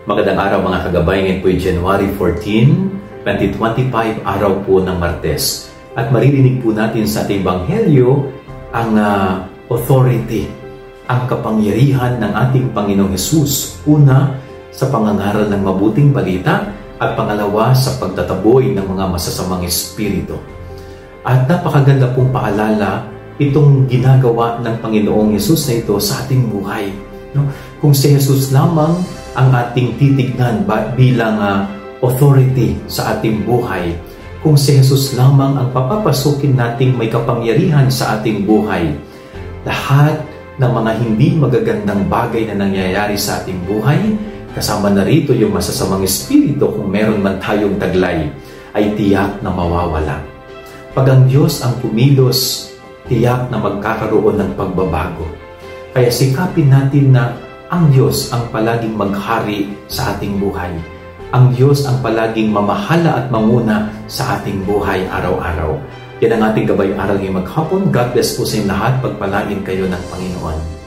Magandang araw mga kagabay, ngayon po ay January 14, 2025, araw po ng Martes. At maririnig po natin sa ating Ebanghelyo ang authority, ang kapangyarihan ng ating Panginoong Hesus. Una, sa pangangaral ng mabuting balita at pangalawa, sa pagtataboy ng mga masasamang espiritu. At napakaganda pong paalala itong ginagawa ng Panginoong Hesus na ito sa ating buhay. Kung si Hesus lamang ang ating titignan bilang authority sa ating buhay, kung si Hesus lamang ang papapasukin nating may kapangyarihan sa ating buhay, lahat ng mga hindi magagandang bagay na nangyayari sa ating buhay, kasama na rito yung masasamang espiritu kung meron man tayong taglay, ay tiyak na mawawala. Pag ang Diyos ang pumilos, tiyak na magkakaroon ng pagbabago. Kaya sikapin natin na ang Diyos ang palaging maghari sa ating buhay. Ang Diyos ang palaging mamahala at manguna sa ating buhay araw-araw. Yan ang ating gabay-aral ngayong maghapon. God bless po sa inyo lahat. Pagpalain kayo ng Panginoon.